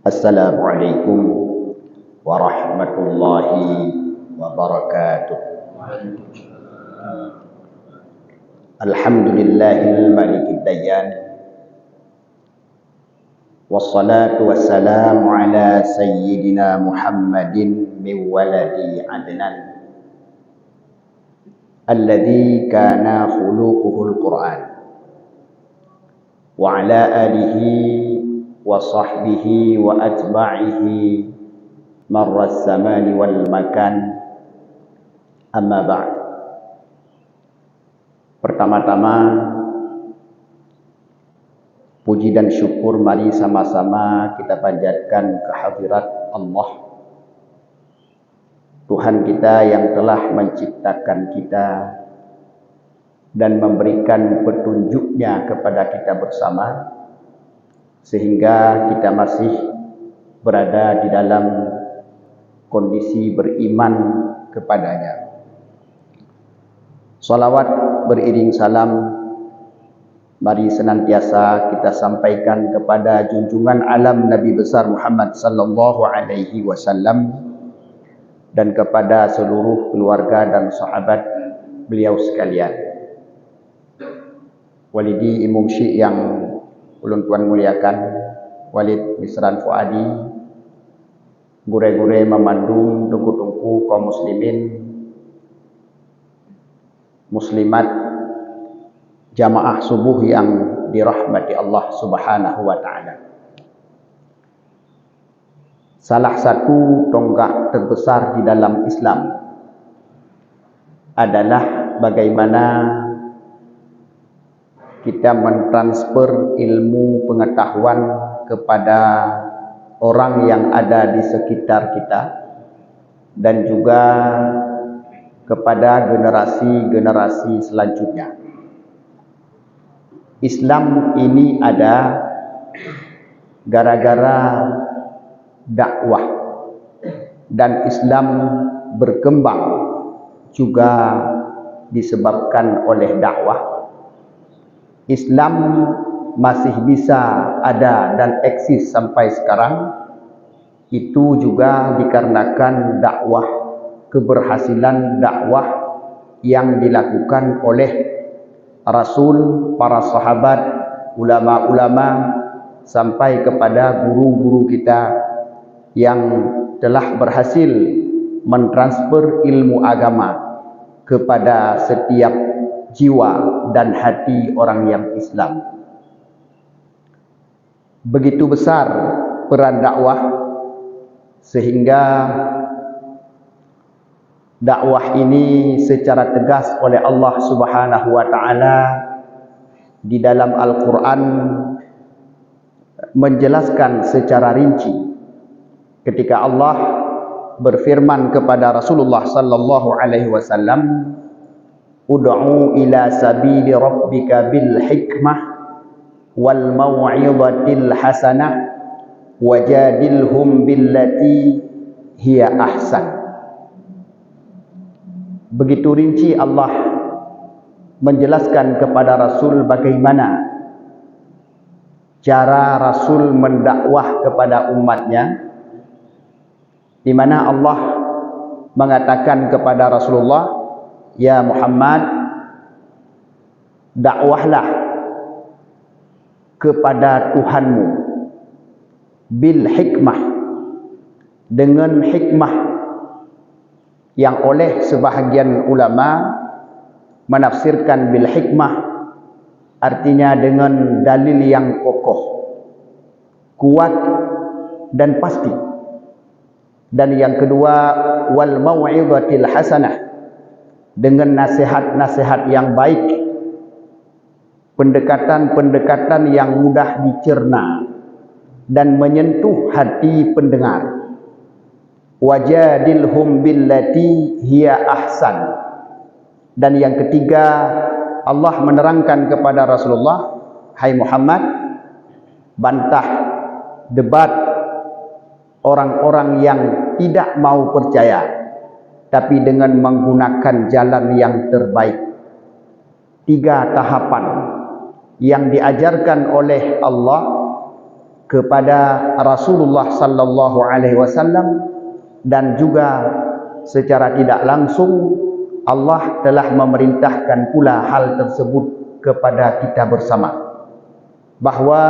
Assalamualaikum warahmatullahi wabarakatuh. Alhamdulillahil malikid dayyan, wassalatu wassalamu ala sayyidina Muhammadin min waladi Adnan alladhi kana khuluquhul Qur'an wa ala alihi wa sahbihi wa atba'ihi marras zamani wal makan, amma ba'd. Pertama-tama puji dan syukur mari sama-sama kita panjatkan kehadirat Allah, Tuhan kita yang telah menciptakan kita dan memberikan petunjuknya kepada kita bersama, sehingga kita masih berada di dalam kondisi beriman kepadanya. Salawat beriring salam mari senantiasa kita sampaikan kepada junjungan alam Nabi besar Muhammad sallallahu alaihi wasallam dan kepada seluruh keluarga dan sahabat beliau sekalian. Walidi Imam Syekh yang ulun tuan muliakan, Walid Misran Fuadi, gure-gure memandung tungku-tungku kaum muslimin muslimat jamaah subuh yang dirahmati Allah Subhanahu wa taala. Salah satu tonggak terbesar di dalam Islam adalah bagaimana kita mentransfer ilmu pengetahuan kepada orang yang ada di sekitar kita dan juga kepada generasi-generasi selanjutnya. Islam ini ada gara-gara dakwah, dan Islam berkembang juga disebabkan oleh dakwah. Islam masih bisa ada dan eksis sampai sekarang, itu juga dikarenakan dakwah, keberhasilan dakwah yang dilakukan oleh Rasul, para sahabat, ulama-ulama, sampai kepada guru-guru kita yang telah berhasil mentransfer ilmu agama kepada setiap jiwa dan hati orang yang Islam. Begitu besar peran dakwah sehingga dakwah ini secara tegas oleh Allah Subhanahu wa taala di dalam Al-Qur'an menjelaskan secara rinci ketika Allah berfirman kepada Rasulullah sallallahu alaihi wasallam, ud'u ila sabili rabbika bil hikmah wal mau'izatil hasanah wajadilhum billati hiya ahsan. Begitu rinci Allah menjelaskan kepada Rasul bagaimana cara Rasul mendakwah kepada umatnya, di mana Allah mengatakan kepada Rasulullah, ya Muhammad, dakwahlah kepada Tuhanmu bil hikmah, dengan hikmah, yang oleh sebahagian ulama menafsirkan bil hikmah artinya dengan dalil yang kokoh, kuat dan pasti. Dan yang kedua, wal mau'izatil hasanah, dengan nasihat-nasihat yang baik, pendekatan-pendekatan yang mudah dicerna dan menyentuh hati pendengar. Wajadilhum billati hiya ahsan. Dan yang ketiga, Allah menerangkan kepada Rasulullah, hai Muhammad, bantah, debat orang-orang yang tidak mau percaya, tapi dengan menggunakan jalan yang terbaik. 3 tahapan yang diajarkan oleh Allah kepada Rasulullah sallallahu alaihi wasallam, dan juga secara tidak langsung Allah telah memerintahkan pula hal tersebut kepada kita bersama, bahawa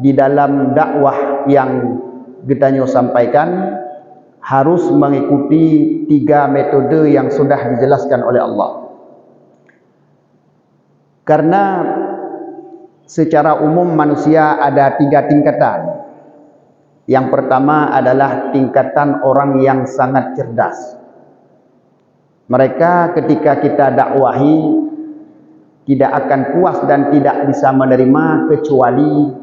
di dalam dakwah yang kita sampaikan harus mengikuti 3 metode yang sudah dijelaskan oleh Allah. Karena secara umum manusia ada 3 tingkatan. Yang pertama adalah tingkatan orang yang sangat cerdas. Mereka ketika kita dakwahi tidak akan puas dan tidak bisa menerima kecuali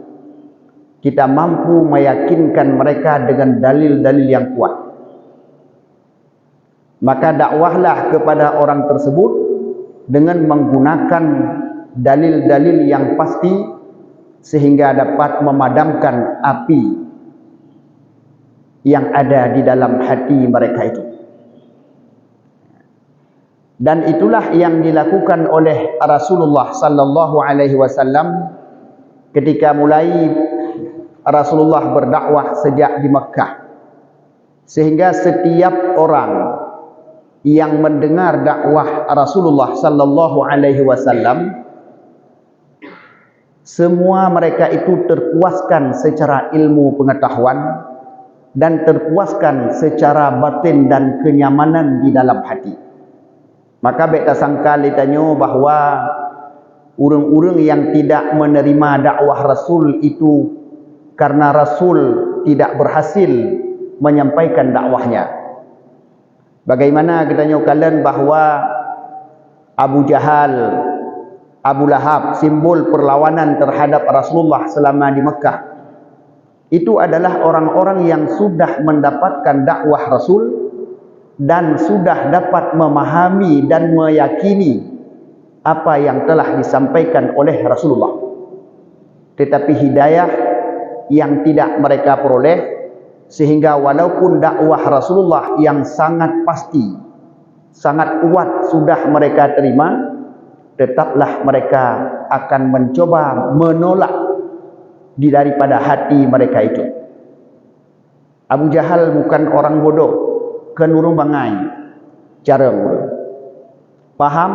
kita mampu meyakinkan mereka dengan dalil-dalil yang kuat. Maka dakwahlah kepada orang tersebut dengan menggunakan dalil-dalil yang pasti sehingga dapat memadamkan api yang ada di dalam hati mereka itu. Dan itulah yang dilakukan oleh Rasulullah sallallahu alaihi wasallam ketika mulai Rasulullah berdakwah sejak di Mekah. Sehingga setiap orang yang mendengar dakwah Rasulullah sallallahu alaihi wasallam, semua mereka itu terpuaskan secara ilmu pengetahuan dan terpuaskan secara batin dan kenyamanan di dalam hati. Maka beta sangka ditanya bahawa orang-orang yang tidak menerima dakwah Rasul itu karena Rasul tidak berhasil menyampaikan dakwahnya. Bagaimana kita kalian bahawa Abu Jahal, Abu Lahab, simbol perlawanan terhadap Rasulullah selama di Mekah, itu adalah orang-orang yang sudah mendapatkan dakwah Rasul dan sudah dapat memahami dan meyakini apa yang telah disampaikan oleh Rasulullah. Tetapi hidayah yang tidak mereka peroleh, sehingga walaupun dakwah Rasulullah yang sangat pasti, sangat kuat sudah mereka terima, tetaplah mereka akan mencoba menolak di daripada hati mereka itu. Abu Jahal bukan orang bodoh, kenurung bangai cara bodoh. Paham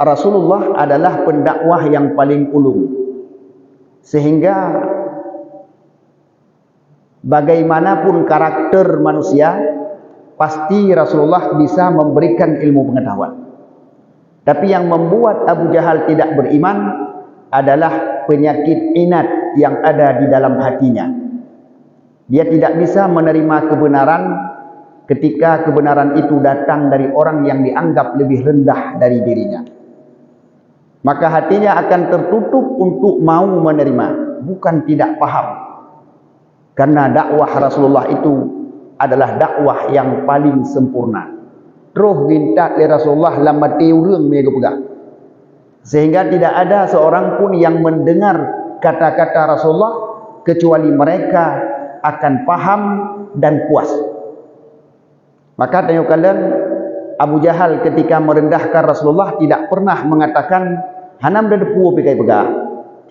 Rasulullah adalah pendakwah yang paling ulung, sehingga bagaimanapun karakter manusia, pasti Rasulullah bisa memberikan ilmu pengetahuan. Tapi yang membuat Abu Jahal tidak beriman adalah penyakit inat yang ada di dalam hatinya. Dia tidak bisa menerima kebenaran ketika kebenaran itu datang dari orang yang dianggap lebih rendah dari dirinya. Maka hatinya akan tertutup untuk mau menerima, bukan tidak paham. Karena dakwah Rasulullah itu adalah dakwah yang paling sempurna. Terus minta oleh Rasulullah lama teurung mereka pegang. Sehingga tidak ada seorang pun yang mendengar kata-kata Rasulullah kecuali mereka akan paham dan puas. Maka tengok kalian, Abu Jahal ketika merendahkan Rasulullah tidak pernah mengatakan hanam dan depu pegang.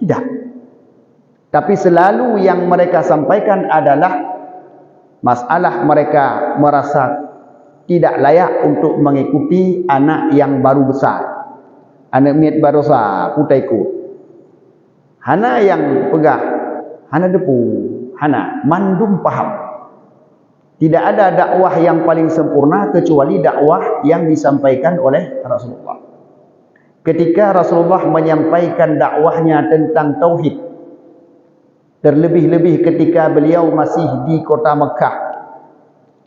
Tidak. Tapi selalu yang mereka sampaikan adalah masalah mereka merasa tidak layak untuk mengikuti anak yang baru besar. Anak miat baru besar, putai ikut. Hana yang pegah, hana depu, hana mandum paham. Tidak ada dakwah yang paling sempurna kecuali dakwah yang disampaikan oleh Rasulullah. Ketika Rasulullah menyampaikan dakwahnya tentang tauhid, terlebih-lebih ketika beliau masih di kota Mekah,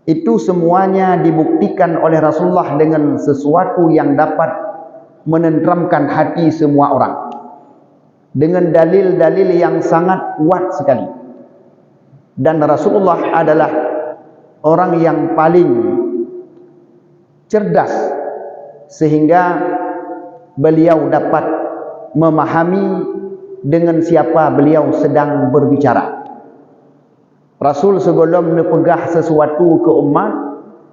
itu semuanya dibuktikan oleh Rasulullah dengan sesuatu yang dapat menenteramkan hati semua orang, dengan dalil-dalil yang sangat kuat sekali. Dan Rasulullah adalah orang yang paling cerdas, sehingga beliau dapat memahami dengan siapa beliau sedang berbicara. Rasul sebelum nepegah sesuatu ke umat,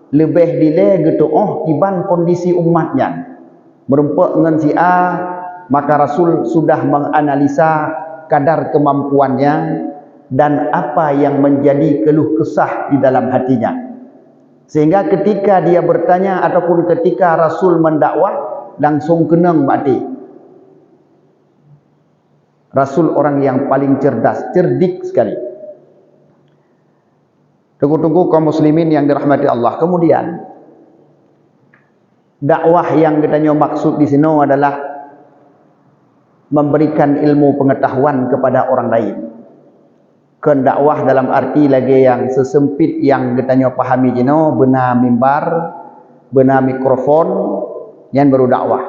lebih dile gitu, tiban kondisi umatnya merempak dengan si A, maka Rasul sudah menganalisa kadar kemampuannya, dan apa yang menjadi keluh kesah di dalam hatinya. Sehingga ketika dia bertanya ataupun ketika Rasul mendakwah, langsung kenang hati. Rasul orang yang paling cerdas, cerdik sekali. Tunggu-tunggu kaum muslimin yang dirahmati Allah. Kemudian dakwah yang katanya maksud di sini adalah memberikan ilmu pengetahuan kepada orang lain. Kan dakwah dalam arti lagi yang sesempit yang katanya pahami jino, benar mimbar, benar mikrofon, yang baru dakwah.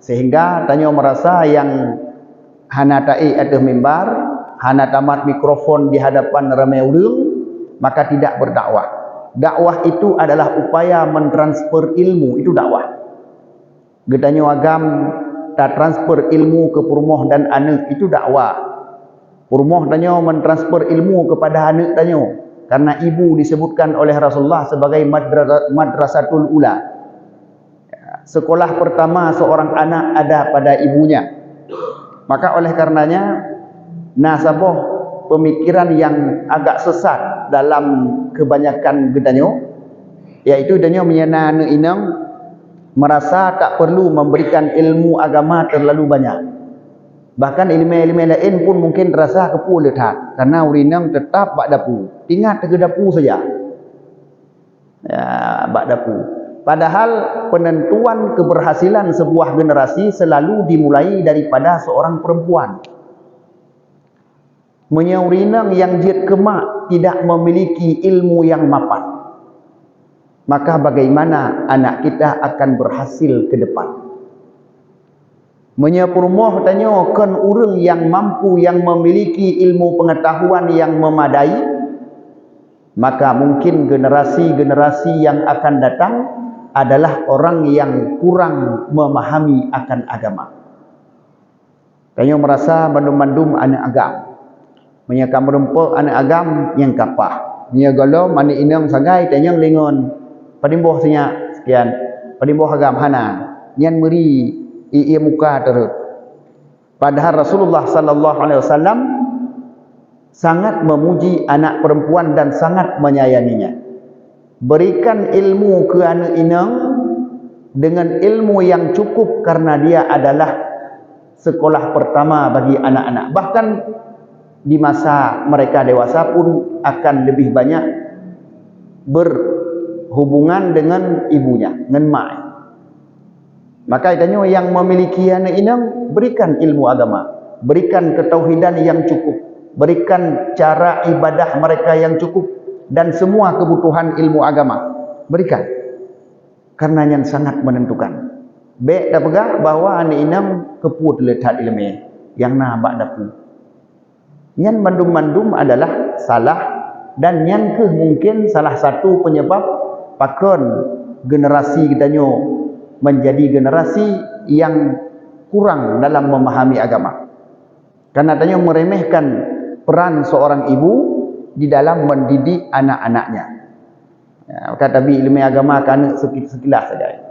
Sehingga tanya merasa yang hana ta'i atau mimbar, hana tamat mikrofon di hadapan ramai orang, maka tidak berdakwah. Dakwah itu adalah upaya mentransfer ilmu, itu dakwah. Gedanya agam tak transfer ilmu ke perumoh dan anak, itu dakwah. Perumoh tanya mentransfer ilmu kepada anak tanya, karena ibu disebutkan oleh Rasulullah sebagai madrasatul ula. Sekolah pertama seorang anak ada pada ibunya. Maka oleh karenanya nasabah pemikiran yang agak sesat dalam kebanyakan gedanyo, yaitu danyo menyana anak inang merasa tak perlu memberikan ilmu agama terlalu banyak. Bahkan ilmu-ilmu lain pun mungkin terasa kepu letak, karena urinang tetap bak dapu, tinggal ke dapu saja. Ya, bak dapu. Padahal penentuan keberhasilan sebuah generasi selalu dimulai daripada seorang perempuan. Menyaurinang yang jid kemak tidak memiliki ilmu yang mapan, maka bagaimana anak kita akan berhasil ke depan? Menyapurmoh tanya kan orang yang mampu, yang memiliki ilmu pengetahuan yang memadai, maka mungkin generasi-generasi yang akan datang adalah orang yang kurang memahami akan agama. Tanya merasa bandum-bandum anak agam, menyakam merempuk anak agam yang kapah, menyagalau mana inang sagai tanya lengon padimboh senya sekian padimboh agam hana nyan meri ia muka terus. Padahal Rasulullah sallallahu alaihi wasallam sangat memuji anak perempuan dan sangat menyayanginya. Berikan ilmu ke anak inang dengan ilmu yang cukup, karena dia adalah sekolah pertama bagi anak-anak. Bahkan di masa mereka dewasa pun akan lebih banyak berhubungan dengan ibunya, dengan mak. Maka itanya yang memiliki anak inang, berikan ilmu agama, berikan ketauhidan yang cukup, berikan cara ibadah mereka yang cukup, dan semua kebutuhan ilmu agama berikan, karena yang sangat menentukan. Baik dah pegah bahawa anak inang keput letak ilmu yang nabak dapu. Yang mandum-mandum adalah salah, dan yang ke mungkin salah satu penyebab pakon generasi kitanya menjadi generasi yang kurang dalam memahami agama. Karena tanya meremehkan peran seorang ibu di dalam mendidik anak-anaknya. Ya, kata bi ilmu agama kan sekilas saja.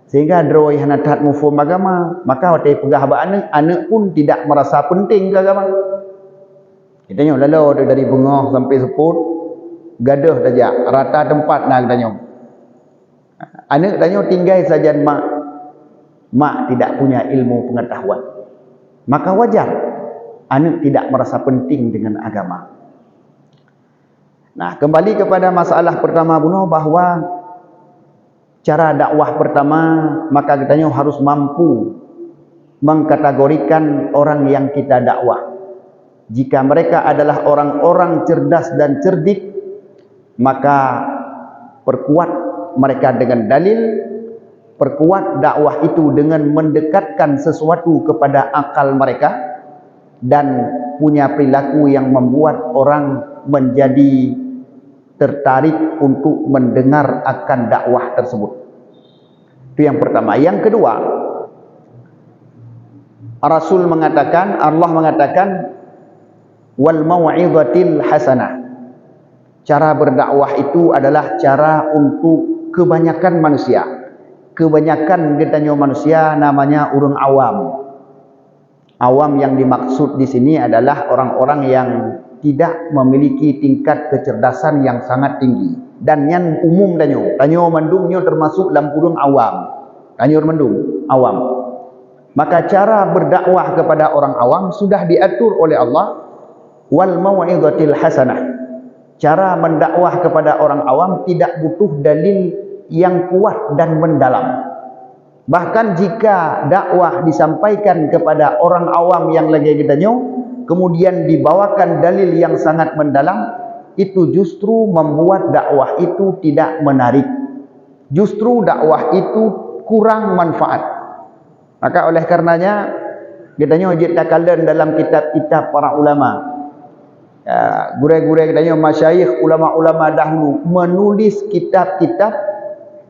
Sehingga droi hanatat mufhum agama, maka waktu pegah ba anak pun tidak merasa penting ke agama. Kitanya lalu dari bengah sampai seput gaduh saja rata tempat nak tanya. Anak tanya tinggal saja mak tidak punya ilmu pengetahuan. Maka wajar anak tidak merasa penting dengan agama. Nah, kembali kepada masalah pertama bunuh, bahawa cara dakwah pertama, maka kitanya harus mampu mengkategorikan orang yang kita dakwah. Jika mereka adalah orang-orang cerdas dan cerdik, maka perkuat mereka dengan dalil, perkuat dakwah itu dengan mendekatkan sesuatu kepada akal mereka, dan punya perilaku yang membuat orang menjadi tertarik untuk mendengar akan dakwah tersebut. Itu yang pertama. Yang kedua, Rasul mengatakan, Allah mengatakan wal mau'izatil hasanah. Cara berdakwah itu adalah cara untuk kebanyakan manusia. Kebanyakan ditanya manusia namanya orang awam. Awam yang dimaksud di sini adalah orang-orang yang tidak memiliki tingkat kecerdasan yang sangat tinggi. Dan yang umum danyo mandumnya termasuk dalam kurung awam. Danyo mandum awam. Maka cara berdakwah kepada orang awam sudah diatur oleh Allah, wal mau'izatil hasanah. Cara mendakwah kepada orang awam tidak butuh dalil yang kuat dan mendalam. Bahkan jika dakwah disampaikan kepada orang awam yang lagi ditanya, kemudian dibawakan dalil yang sangat mendalam, itu justru membuat dakwah itu tidak menarik. Justru dakwah itu kurang manfaat. Maka oleh karenanya katanya wajib takalan dalam kitab-kitab para ulama. Gurau-gurau katanya masyayikh ulama-ulama dahulu menulis kitab-kitab,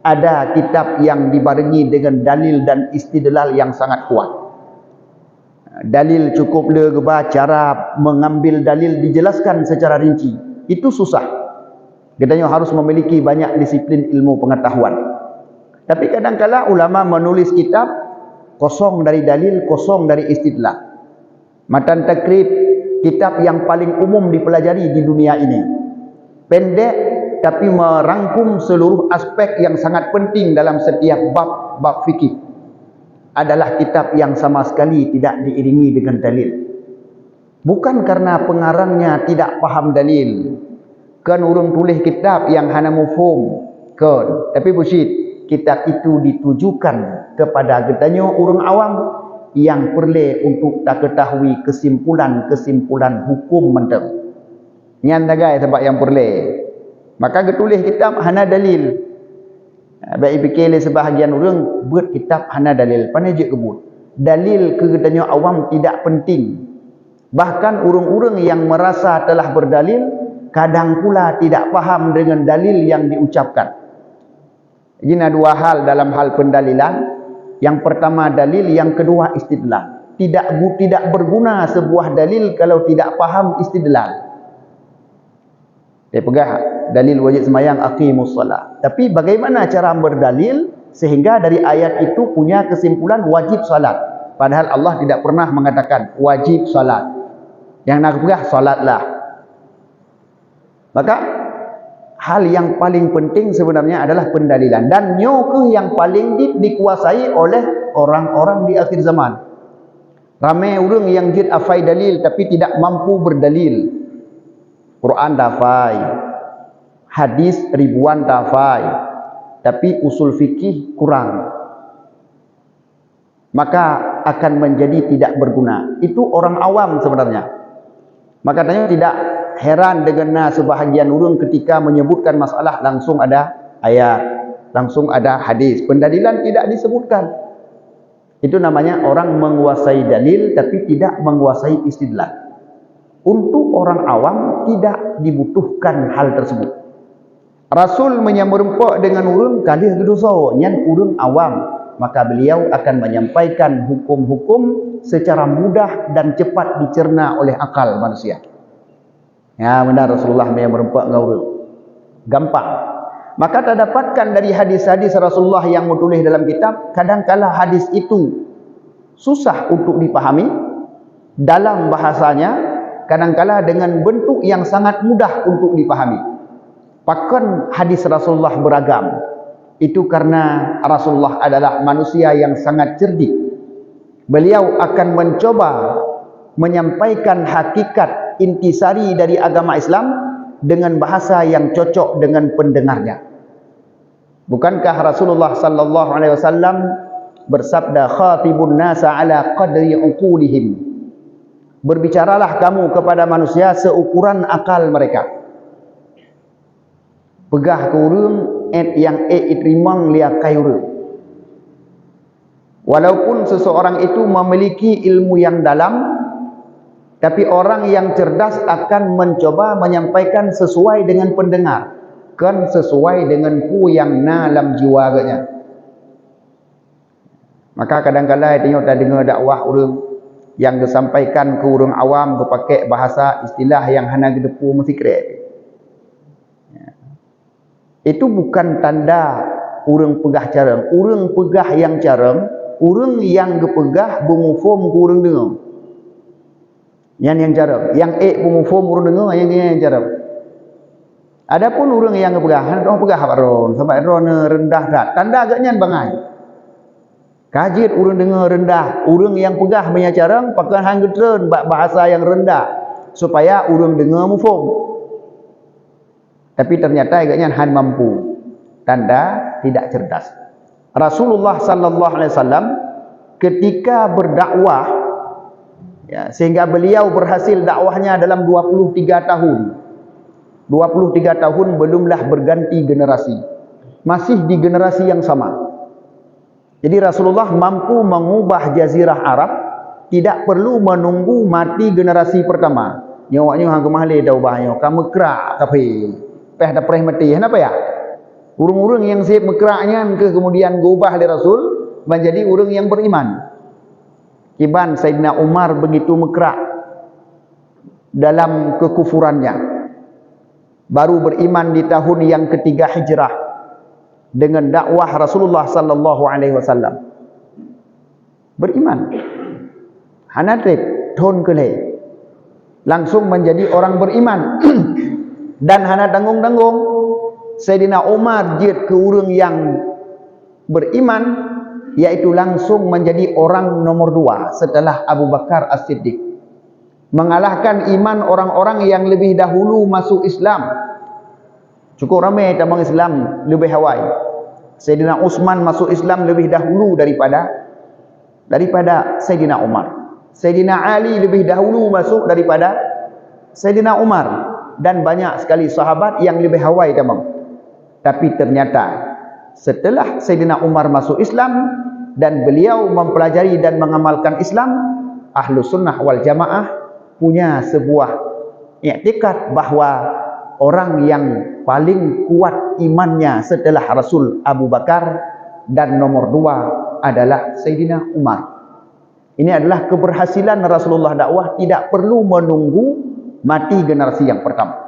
ada kitab yang dibarengi dengan dalil dan istidlal yang sangat kuat. Dalil cukup le cara mengambil dalil dijelaskan secara rinci. Itu susah. Katanya harus memiliki banyak disiplin ilmu pengetahuan. Tapi kadang-kala ulama menulis kitab kosong dari dalil, kosong dari istidlal. Matan takrib, kitab yang paling umum dipelajari di dunia ini. Pendek tapi merangkum seluruh aspek yang sangat penting dalam setiap bab fikih. Adalah kitab yang sama sekali tidak diiringi dengan dalil. Bukan karena pengarangnya tidak paham dalil. Kan urung tulis kitab yang hana mufhum. Kan, tapi bullshit. Kitab itu ditujukan kepada getanya urang awam yang perlu untuk tak ketahui kesimpulan-kesimpulan hukum menteng. Nyan dagai sebab yang perlu. Maka getulis kitab hana dalil. Baik fikir sebahagian orang buat kitab hana dalil. Pandai je kebut. Dalil kegetanya awam tidak penting. Bahkan orang-orang yang merasa telah berdalil kadang pula tidak paham dengan dalil yang diucapkan. Ini dua hal dalam hal pendalilan. Yang pertama dalil, yang kedua istidlal. Tidak berguna sebuah dalil kalau tidak paham istidlal. Dia pegah dalil wajib semayang aqimus salat. Tapi bagaimana cara berdalil sehingga dari ayat itu punya kesimpulan wajib salat. Padahal Allah tidak pernah mengatakan wajib salat. Yang nak pegah salatlah. Maka hal yang paling penting sebenarnya adalah pendalilan. Dan nyoke yang paling dikuasai oleh orang-orang di akhir zaman. Ramai orang yang jid afai dalil tapi tidak mampu berdalil. Quran dafai, hadis ribuan dafai, tapi usul fikih kurang. Maka akan menjadi tidak berguna. Itu orang awam sebenarnya. Maka tanya tidak heran dengan sebahagian orang ketika menyebutkan masalah langsung ada ayat, langsung ada hadis. Pendalilan tidak disebutkan. Itu namanya orang menguasai dalil tapi tidak menguasai istidlal. Untuk orang awam tidak dibutuhkan hal tersebut. Rasul menyamurempak dengan urun kalih dosa nyan urun awam, maka beliau akan menyampaikan hukum-hukum secara mudah dan cepat dicerna oleh akal manusia. Ya benar, Rasulullah menyamurempak dengan urun. Gampang. Maka kita dapatkan dari hadis-hadis Rasulullah yang menulis dalam kitab, kadang-kala hadis itu susah untuk dipahami dalam bahasanya. Kadang-kala dengan bentuk yang sangat mudah untuk dipahami. Bahkan hadis Rasulullah beragam. Itu karena Rasulullah adalah manusia yang sangat cerdik. Beliau akan mencoba menyampaikan hakikat intisari dari agama Islam dengan bahasa yang cocok dengan pendengarnya. Bukankah Rasulullah sallallahu alaihi wasallam bersabda, khatibun nasa ala qadri uqulihim. Berbicaralah kamu kepada manusia seukuran akal mereka. Pegah ke urang yang itrimang liakai urang. Walaupun seseorang itu memiliki ilmu yang dalam, tapi orang yang cerdas akan mencoba menyampaikan sesuai dengan pendengar, kan sesuai dengan pu yang dalam jiwa agaknya. Maka kadang-kadang tengok tak dengar dakwah urang yang disampaikan ke orang awam berpakai bahasa istilah yang hana gedepu mesti keret. Itu bukan tanda orang pegah carang. Orang pegah yang carang, orang yang gepegah bumufom ke orang dengar. Yang jarab. Yang pun mufum urang dengar yang jarab. Adapun urang yang pegah, orang pegah ron sampai ron rendah dah. Tanda agaknya bangai. Kajit urang dengar rendah, urang yang pegah banyak carang pakai hang getreun bahasa yang rendah supaya urang dengar mufum. Tapi ternyata agaknya han mampu. Tanda tidak cerdas. Rasulullah sallallahu alaihi wasallam ketika berdakwah ya, sehingga beliau berhasil dakwahnya dalam 23 tahun. 23 tahun belumlah berganti generasi. Masih di generasi yang sama. Jadi Rasulullah mampu mengubah jazirah Arab, tidak perlu menunggu mati generasi pertama. Nyawaknya hang kemahli dah ubahnya. Kamu kerak tapi peh dah perih mati. Kenapa ya? Urang-urang yang siap mekraknya ke kemudian gubah oleh Rasul menjadi urang yang beriman. Kiban Sayyidina Umar begitu mekrak dalam kekufurannya. Baru beriman di tahun yang ketiga hijrah dengan dakwah Rasulullah sallallahu alaihi wasallam. Beriman. Hanatrik thon keleh. Langsung menjadi orang beriman. Dan hana tanggung-tanggung Sayyidina Umar jid ke urang yang beriman, yaitu langsung menjadi orang nomor 2 setelah Abu Bakar As-Siddiq. Mengalahkan iman orang-orang yang lebih dahulu masuk Islam. Cukup ramai tabang Islam lebih hawai. Sayyidina Utsman masuk Islam lebih dahulu daripada Sayyidina Umar. Sayyidina Ali lebih dahulu masuk daripada Sayyidina Umar, dan banyak sekali sahabat yang lebih hawai tabang. Tapi ternyata setelah Sayyidina Umar masuk Islam dan beliau mempelajari dan mengamalkan Islam, Ahlus Sunnah wal Jamaah punya sebuah i'tikad bahwa orang yang paling kuat imannya setelah Rasul Abu Bakar dan nomor 2 adalah Sayyidina Umar. Ini adalah keberhasilan Rasulullah dakwah, tidak perlu menunggu mati generasi yang pertama.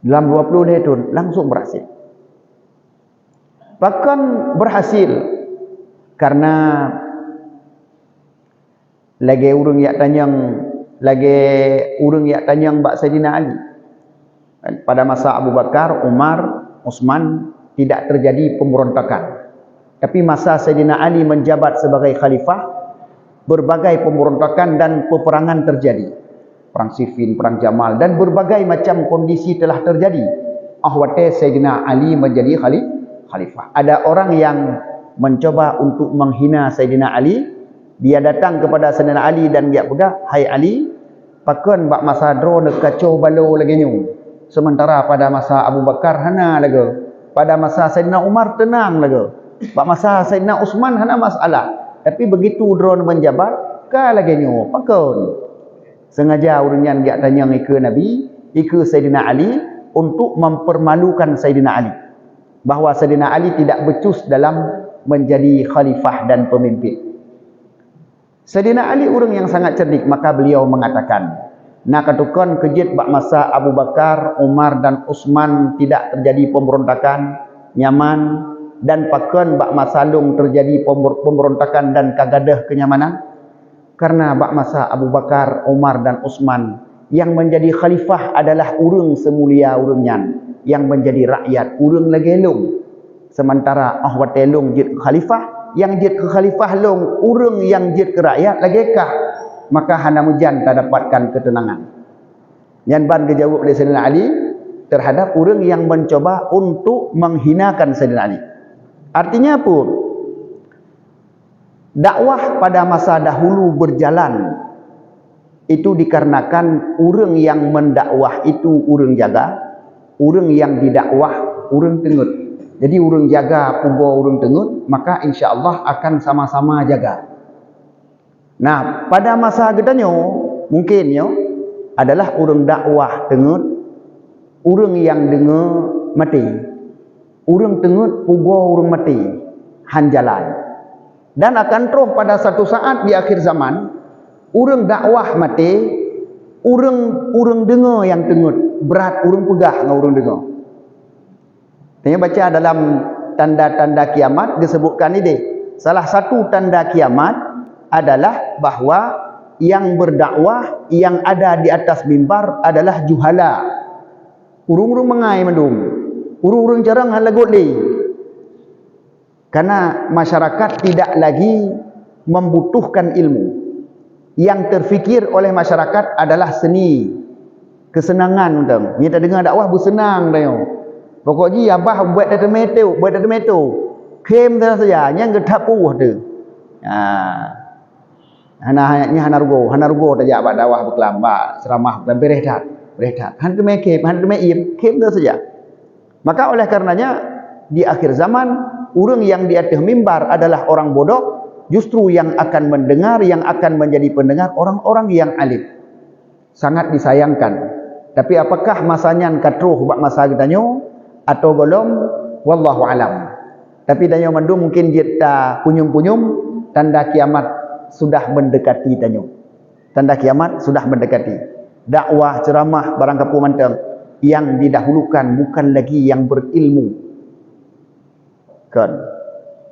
Dalam 20 tahun langsung berhasil. Bahkan berhasil karena lagi urang yak tanyang bak Sayyidina Ali. Pada masa Abu Bakar, Umar, Utsman tidak terjadi pemberontakan. Tapi masa Sayyidina Ali menjabat sebagai khalifah, berbagai pemberontakan dan peperangan terjadi. Perang Siffin, perang Jamal, dan berbagai macam kondisi telah terjadi. Akhwate Sayyidina Ali menjadi khalifah. Ada orang yang mencoba untuk menghina Sayyidina Ali. Dia datang kepada Sayyidina Ali dan dia pegang, "Hai Ali, pakon bak masa dro nak kacau balau lagi nyu. Sementara pada masa Abu Bakar hana lagi. Pada masa Sayyidina Umar tenang lagi. Bak masa Sayyidina Utsman hana masalah. Tapi begitu dro menjabat, ka lagi nyu. Pakon." Sengaja urangnya dia tanya ke Nabi, ke Sayyidina Ali untuk mempermalukan Sayyidina Ali. Bahawa Sayyidina Ali tidak becus dalam menjadi khalifah dan pemimpin. Sayyidina Ali orang yang sangat cerdik, maka beliau mengatakan, nak katukan kejit bak masa Abu Bakar, Umar dan Utsman tidak terjadi pemberontakan, nyaman, dan pakon bak masa long terjadi pemberontakan dan kagadah kenyamanan. Karena bak masa Abu Bakar, Umar dan Utsman yang menjadi khalifah adalah urang semulia urangnya, yang menjadi rakyat urang lagi long. Sementara ahwat long jid khalifah, yang jid ke khalifah long urang yang jid ke rakyat lagi kah, maka hana mujan tak dapatkan ketenangan. Yang ban kejawab oleh Sayyidina Ali terhadap urang yang mencoba untuk menghinakan Sayyidina Ali. Artinya apa? Dakwah pada masa dahulu berjalan itu dikarenakan urang yang mendakwah itu urang jaga, urang yang didakwah urang tengut. Jadi urang jaga pugo urang tengut, maka insya-Allah akan sama-sama jaga. Nah, pada masa gedanyo mungkin yo adalah urang dakwah tengut, urang yang dengar mati. Urang tengut pugo urang mati han jalan. Dan akan terus pada satu saat di akhir zaman, urang dakwah mati, urang dengar yang tengut, berat urang pegah dengan urang dengar. Tanya baca dalam tanda-tanda kiamat disebutkan ini. Salah satu tanda kiamat adalah bahawa yang berdakwah yang ada di atas mimbar adalah juhala. Urung-urung mengai mandum. Urung-urung jarang halagot li. Karena masyarakat tidak lagi membutuhkan ilmu. Yang terfikir oleh masyarakat adalah seni, kesenangan undang. Kita dengar dakwah bersenang dah. Pokoknya abah buat data meto. Kem dah saja, yang getap puh tu. Hana rugo tajak abah dakwah berkelamba, ceramah dan berehat. Hantu mekem, hantu meim, kem dah saja. Maka oleh karenanya di akhir zaman orang yang di atas mimbar adalah orang bodoh. Justru yang akan mendengar, yang akan menjadi pendengar orang-orang yang alim. Sangat disayangkan. Tapi apakah masanya katruh buat masa kita nyo atau belum? Wallahu alam. Tapi danyo mandu mungkin kita punyum-punyum tanda kiamat sudah mendekati danyo. Tanda kiamat sudah mendekati. Dakwah, ceramah, barang kapu manteng yang didahulukan bukan lagi yang berilmu.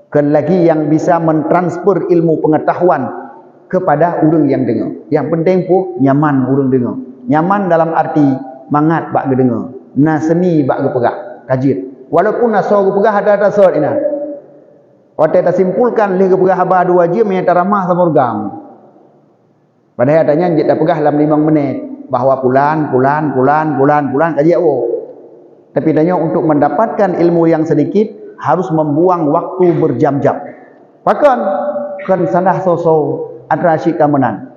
Kan lagi yang bisa mentransfer ilmu pengetahuan kepada orang yang dengar. Yang penting pun nyaman orang dengar. Nyaman dalam arti mangat bak dengar. Na seni bak gepegak, kajit. Walaupun naso gepegak ada sort ina. Waktu kita simpulkan leh gepegak haba 2 jam yang ramah sama urgam. Padahal adanya kita pegah dalam 5 menit bahawa pulan kajit Tapi danya untuk mendapatkan ilmu yang sedikit harus membuang waktu berjam-jam. Bahkan kan sandah so adrasi kamenan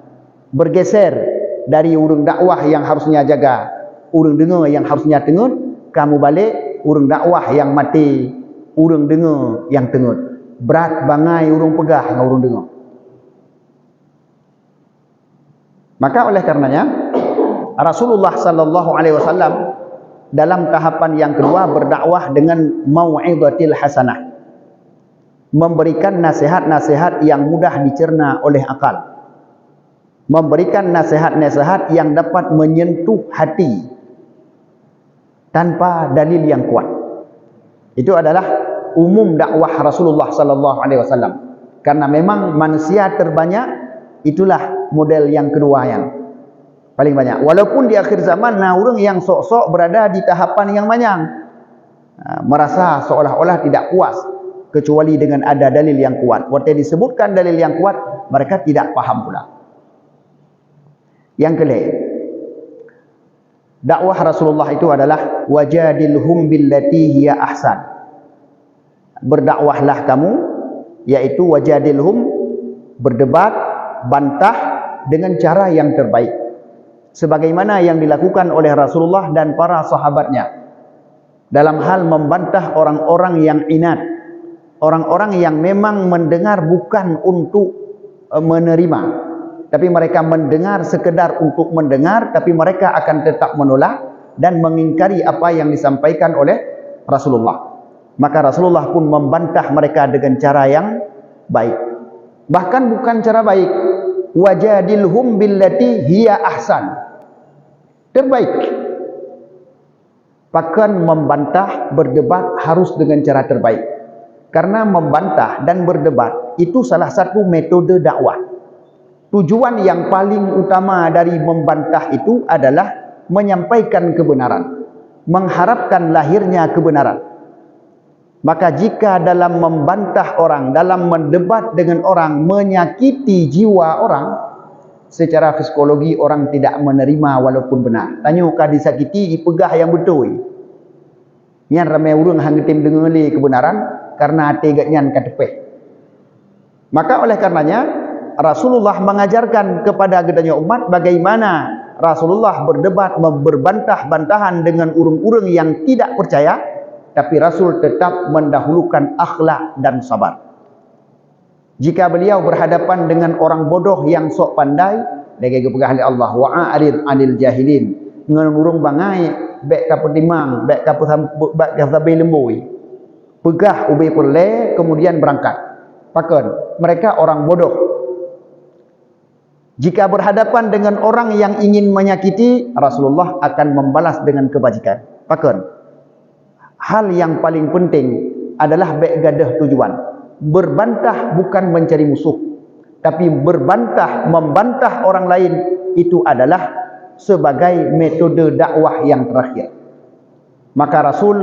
bergeser dari urang dakwah yang harusnya jaga, urang dengar yang harusnya tengut, kamu balik urang dakwah yang mati, urang dengar yang tengut. Berat bangai urang pegah dengan urang dengar. Maka oleh karenanya Rasulullah sallallahu alaihi wasallam dalam tahapan yang kedua berdakwah dengan mau'izatil hasanah, memberikan nasihat-nasihat yang mudah dicerna oleh akal, memberikan nasihat-nasihat yang dapat menyentuh hati tanpa dalil yang kuat. Itu adalah umum dakwah Rasulullah sallallahu alaihi wasallam. Karena memang manusia terbanyak, itulah model yang kedua yang paling banyak. Walaupun di akhir zaman orang yang sok-sok berada di tahapan yang panjang, merasa seolah-olah tidak puas kecuali dengan ada dalil yang kuat. Waktu disebutkan dalil yang kuat, mereka tidak paham pula. Yang kelima, dakwah Rasulullah itu adalah wajadilhum billati hiya ahsan. Berdakwahlah kamu, yaitu wajadilhum, berdebat, bantah dengan cara yang terbaik, sebagaimana yang dilakukan oleh Rasulullah dan para sahabatnya dalam hal membantah orang-orang yang inat, orang-orang yang memang mendengar bukan untuk menerima, tapi mereka mendengar sekedar untuk mendengar, tapi mereka akan tetap menolak dan mengingkari apa yang disampaikan oleh Rasulullah. Maka Rasulullah pun membantah mereka dengan cara yang baik, bahkan bukan cara baik, wajadilhum billati hiya ahsan, terbaik. Bahkan membantah, berdebat harus dengan cara terbaik. Karena membantah dan berdebat itu salah satu metode dakwah. Tujuan yang paling utama dari membantah itu adalah menyampaikan kebenaran, mengharapkan lahirnya kebenaran. Maka jika dalam membantah orang, dalam mendebat dengan orang, menyakiti jiwa orang, secara psikologi orang tidak menerima walaupun benar. Tanyukah disakiti, ipegah yang betul. Yang ramai orang hanggetim dengar kebenaran karena hati gatnya katepeh. Maka oleh karenanya Rasulullah mengajarkan kepada gedanya umat bagaimana Rasulullah berdebat, berbantah-bantahan dengan urung-urung yang tidak percaya, tapi Rasul tetap mendahulukan akhlak dan sabar. Jika beliau berhadapan dengan orang bodoh yang sok pandai, lagi kepegahan Allah, wa'arid anil jahilin, ngurung bangai, bek kaput timang, bek kaput sabai lembui, pegah ubi perle, kemudian berangkat. Pakon, mereka orang bodoh. Jika berhadapan dengan orang yang ingin menyakiti, Rasulullah akan membalas dengan kebajikan. Pakon, hal yang paling penting adalah baik gadah tujuan. Berbantah bukan mencari musuh. Tapi membantah orang lain itu adalah sebagai metode dakwah yang terakhir. Maka Rasul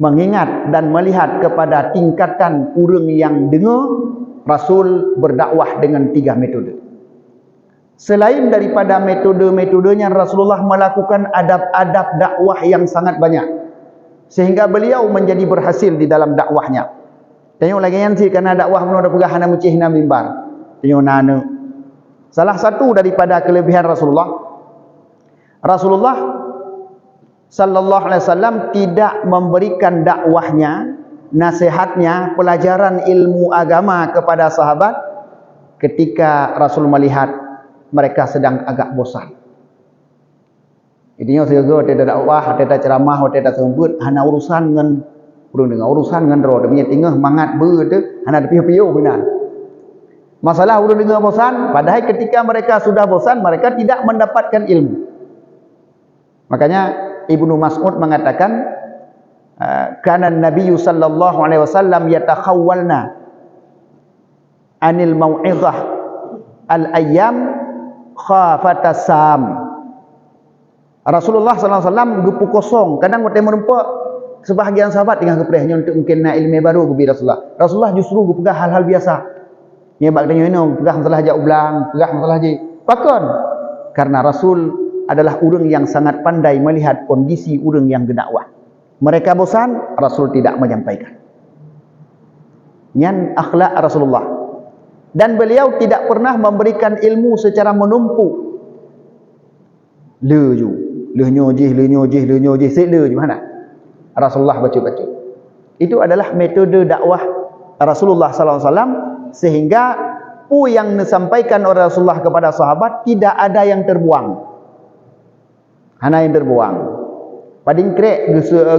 mengingat dan melihat kepada tingkatan orang yang dengar, Rasul berdakwah dengan 3 metode. Selain daripada metode-metodenya, Rasulullah melakukan adab-adab dakwah yang sangat banyak, sehingga beliau menjadi berhasil di dalam dakwahnya. Tengok lagi yang sih, kerana dakwah mana ada pegahan mucih na mimbar. Tengok nana. Salah satu daripada kelebihan Rasulullah sallallahu alaihi wasallam tidak memberikan dakwahnya, nasihatnya, pelajaran ilmu agama kepada sahabat ketika Rasul melihat mereka sedang agak bosan. Ininya segera tidak dakwah, tidak ceramah, tidak sembut, hanya urusan dengan urusan dengan roh, demi tinggal mangat berde, hanya piu-piu benar. Masalah urang dengar bosan, padahal ketika mereka sudah bosan, mereka tidak mendapatkan ilmu. Makanya Ibnu Mas'ud mengatakan, kana Nabi sallallahu alaihi wasallam yatakhawwalna anil mau'izah al-ayyam khafatas sam. Rasulullah sallallahu alaihi wasallam gepu kosong, kadang waktu merempak sebahagian sahabat dengan keprehnya untuk mungkin nak ilmu baru kepada Rasulullah. Rasulullah justru gepegah hal-hal biasa. Nya bak tanya ini pegah masalah jak ulang, pegah masalah je. Pakon. Karena Rasul adalah orang yang sangat pandai melihat kondisi orang yang berdakwah. Mereka bosan, Rasul tidak menyampaikan. Nyan akhlak Rasulullah. Dan beliau tidak pernah memberikan ilmu secara menumpuk. Le nyojih, sila je mana? Rasulullah baca-baca. Itu adalah metode dakwah Rasulullah sallallahu alaihi wasallam, sehingga apa yang disampaikan oleh Rasulullah kepada sahabat tidak ada yang terbuang. Hana yang terbuang. Pading krek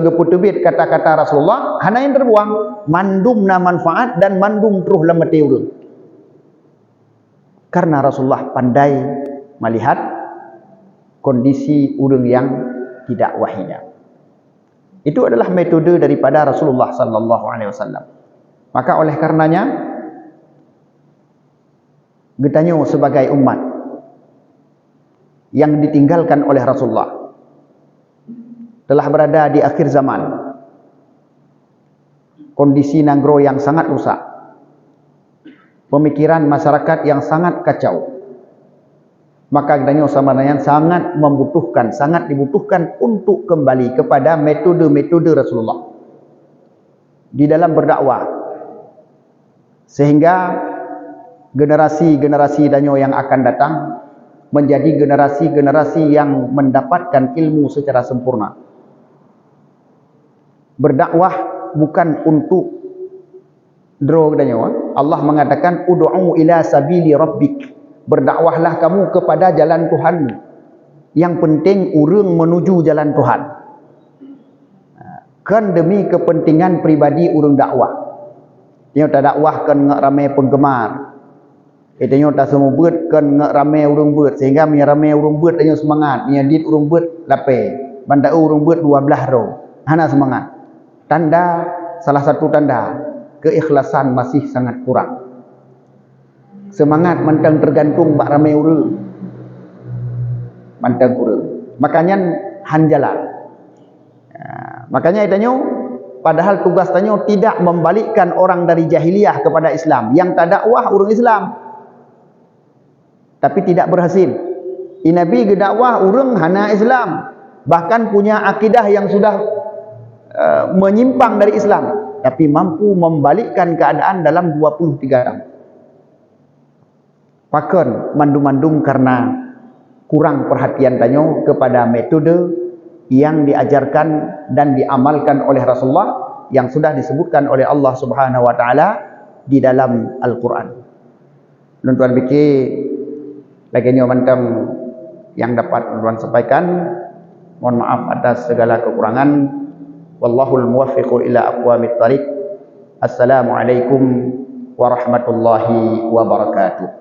geputubit kata-kata Rasulullah, hana yang terbuang, mandum na manfaat dan mandum terus lemati urang. Karena Rasulullah pandai melihat kondisi urang yang tidak wahinya. Itu adalah metode daripada Rasulullah sallallahu alaihi wasallam. Maka oleh karenanya getanyo sebagai umat yang ditinggalkan oleh Rasulullah telah berada di akhir zaman, kondisi negro yang sangat rusak, pemikiran masyarakat yang sangat kacau. Maka getanyo sebenarnya sangat dibutuhkan untuk kembali kepada metode-metode Rasulullah di dalam berdakwah, sehingga generasi-generasi danyo yang akan datang menjadi generasi-generasi yang mendapatkan ilmu secara sempurna. Berdakwah bukan untuk draw danyo. Allah mengatakan ud'u ila sabili rabbik. Berdakwahlah kamu kepada jalan Tuhanmu. Yang penting urang menuju jalan Tuhan. Kan demi kepentingan pribadi urang dakwah. Dia tak dakwah kan ngak ramai penggemar. Itanya tak semua buat kan ngak ramai urang buat, sehingga mi ramai urang buat tanya semangat, mi adit urang buat lape. Bandai urang buat 12 ro. Hana semangat. Tanda, salah satu tanda keikhlasan masih sangat kurang. Semangat mantang tergantung bak ramai urang. Mantang urang. Makanya hanjalan. Makanya itanya padahal tugas tanya tidak membalikkan orang dari jahiliyah kepada Islam. Yang tak dakwah orang Islam. Tapi tidak berhasil. Nabi gedakwah orang hana Islam. Bahkan punya akidah yang sudah menyimpang dari Islam. Tapi mampu membalikkan keadaan dalam 23 tahun. Pakon mandum-mandum karena kurang perhatian tanya kepada metode yang diajarkan dan diamalkan oleh Rasulullah yang sudah disebutkan oleh Allah Subhanahu wa taala di dalam Al-Qur'an. Tuan fikir lagi mantam yang dapat tuan sampaikan. Mohon maaf atas segala kekurangan. Wallahul muwaffiqu ila aqwamit thariq. Assalamualaikum warahmatullahi wabarakatuh.